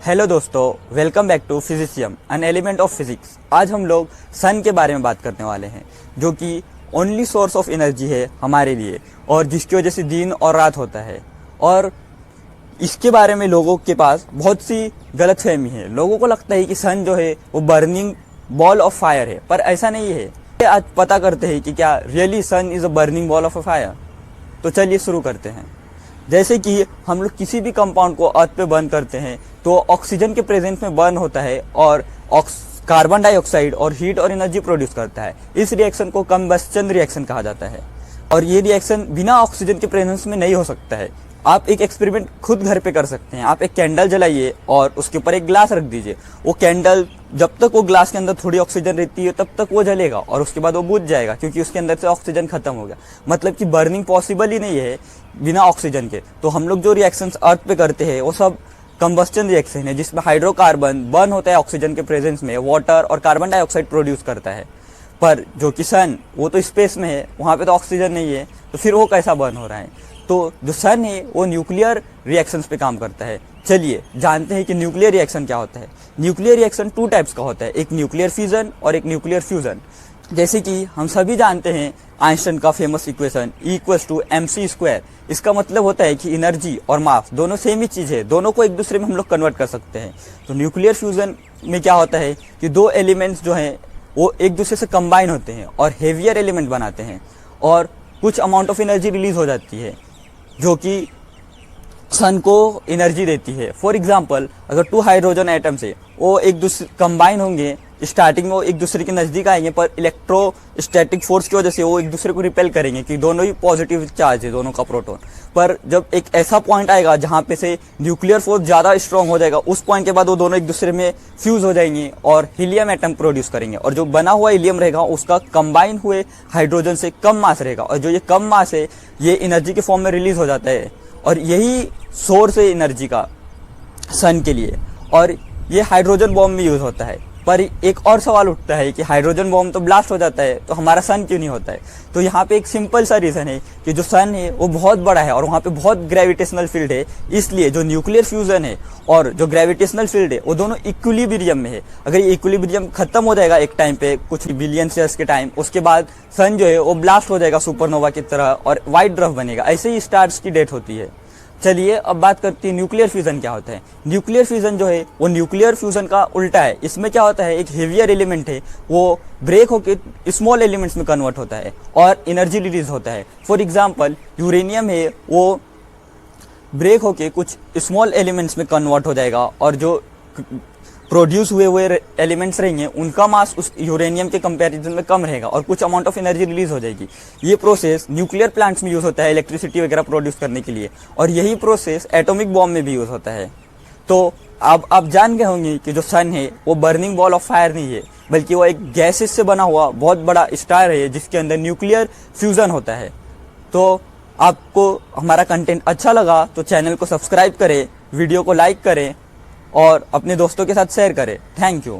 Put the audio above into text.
Hello दोस्तों, welcome back to Physicium an element of physics. आज हम लोग सन के बारे में बात करने वाले हैं, जो कि ओनली सोर्स ऑफ एनर्जी है हमारे लिए और जिसकी वजह से दिन और रात होता है। और इसके बारे में लोगों के पास बहुत सी गलतफहमी है। लोगों को लगता है कि सन जो है वो बर्निंग बॉल ऑफ फायर है, पर ऐसा नहीं है। आज पता करते हैं कि क्या really sun is a burning ball of a fire. तो चलिए शुरू करते हैं। जैसे कि हम लोग किसी भी कंपाउंड को अर्थ पे बर्न करते हैं तो ऑक्सीजन के प्रेजेंस में बर्न होता है और कार्बन डाइऑक्साइड और हीट और एनर्जी प्रोड्यूस करता है। इस रिएक्शन को कंबस्चन रिएक्शन कहा जाता है और ये रिएक्शन बिना ऑक्सीजन के प्रेजेंस में नहीं हो सकता है। आप एक एक्सपेरिमेंट खुद घर पे कर सकते हैं। आप एक कैंडल जलाइए और उसके ऊपर एक ग्लास रख दीजिए। वो कैंडल जब तक वो ग्लास के अंदर थोड़ी ऑक्सीजन रहती है तब तक वो जलेगा और उसके बाद वो बुझ जाएगा, क्योंकि उसके अंदर से ऑक्सीजन खत्म हो गया। मतलब कि बर्निंग पॉसिबल ही नहीं है बिना ऑक्सीजन के। तो हम लोग जो रिएक्शंस अर्थ पे करते हैं वो सब कंबस्चन रिएक्शन है, जिसमें हाइड्रोकार्बन बर्न होता है ऑक्सीजन के प्रेजेंस में, वाटर और कार्बन डाइऑक्साइड प्रोड्यूस करता है। पर जो कि सन, वो तो स्पेस में है, वहाँ पे तो ऑक्सीजन नहीं है, तो फिर वो कैसा बर्न हो रहा है? तो जो सन है वो न्यूक्लियर रिएक्शंस पे काम करता है। चलिए जानते हैं कि न्यूक्लियर रिएक्शन क्या होता है। न्यूक्लियर रिएक्शन टू टाइप्स का होता है, एक न्यूक्लियर फ्यूजन और एक न्यूक्लियर फ्यूजन। जैसे कि हम सभी जानते हैं आइंस्टाइन का फेमस इक्वेशन E=mc²। इसका मतलब होता है कि एनर्जी और मास दोनों सेम ही चीज़ है, दोनों को एक दूसरे में हम लोग कन्वर्ट कर सकते हैं। तो न्यूक्लियर फ्यूजन में क्या होता है कि दो एलिमेंट्स जो हैं वो एक दूसरे से कंबाइन होते हैं और हेवियर एलिमेंट बनाते हैं और कुछ अमाउंट ऑफ एनर्जी रिलीज हो जाती है जो कि सन को एनर्जी देती है। फॉर एग्जाम्पल, अगर टू हाइड्रोजन एटम्स है, वो एक दूसरे कंबाइन होंगे, स्टार्टिंग में वो एक दूसरे के नज़दीक आएंगे, पर इलेक्ट्रोस्टैटिक फोर्स की वजह से वो एक दूसरे को रिपेल करेंगे कि दोनों ही पॉजिटिव चार्ज है, दोनों का प्रोटॉन। पर जब एक ऐसा पॉइंट आएगा जहाँ पे से न्यूक्लियर फोर्स ज़्यादा स्ट्रॉन्ग हो जाएगा, उस पॉइंट के बाद वो दोनों एक दूसरे में फ्यूज हो जाएंगे और हीलियम एटम प्रोड्यूस करेंगे। और जो बना हुआ हीलियम रहेगा उसका कंबाइन हुए हाइड्रोजन से कम मास रहेगा, और जो ये कम मास है ये एनर्जी के फॉर्म में रिलीज हो जाता है। और यही सोर्स है एनर्जी का सन के लिए, और ये हाइड्रोजन बॉम्ब में यूज होता है। पर एक और सवाल उठता है कि हाइड्रोजन बॉम्ब तो ब्लास्ट हो जाता है, तो हमारा सन क्यों नहीं होता है? तो यहाँ पे एक सिंपल सा रीज़न है कि जो सन है वो बहुत बड़ा है और वहाँ पे बहुत ग्रेविटेशनल फील्ड है। इसलिए जो न्यूक्लियर फ्यूजन है और जो ग्रेविटेशनल फील्ड है वो दोनों इक्विलिब्रियम में है। अगर ये इक्विलिब्रियम खत्म हो जाएगा एक टाइम पे, कुछ बिलियन ईयर्स के टाइम, उसके बाद सन जो है वो ब्लास्ट हो जाएगा सुपरनोवा की तरह और वाइट ड्वार्फ बनेगा। ऐसे ही स्टार्स की डेथ होती है। चलिए अब बात करते हैं न्यूक्लियर फ्यूजन क्या होता है। न्यूक्लियर फ्यूजन जो है वो न्यूक्लियर फ्यूजन का उल्टा है। इसमें क्या होता है, एक हेवियर एलिमेंट है वो ब्रेक होकर स्मॉल एलिमेंट्स में कन्वर्ट होता है और एनर्जी रिलीज होता है। फॉर एग्जांपल, यूरेनियम है वो ब्रेक होके कुछ स्मॉल एलिमेंट्स में कन्वर्ट हो जाएगा और जो प्रोड्यूस हुए एलिमेंट्स रहेंगे उनका मास उस यूरेनियम के कंपैरिजन में कम रहेगा और कुछ अमाउंट ऑफ एनर्जी रिलीज हो जाएगी। ये प्रोसेस न्यूक्लियर प्लांट्स में यूज़ होता है इलेक्ट्रिसिटी वगैरह प्रोड्यूस करने के लिए, और यही प्रोसेस एटॉमिक बॉम्ब में भी यूज़ होता है। तो अब आप जान गए होंगे कि जो सन है वो बर्निंग बॉल ऑफ फायर नहीं है, बल्कि वो एक गैसेस से बना हुआ बहुत बड़ा स्टार है जिसके अंदर न्यूक्लियर फ्यूजन होता है। तो आपको हमारा कंटेंट अच्छा लगा तो चैनल को सब्सक्राइब करें, वीडियो को लाइक करें और अपने दोस्तों के साथ शेयर करें। Thank you.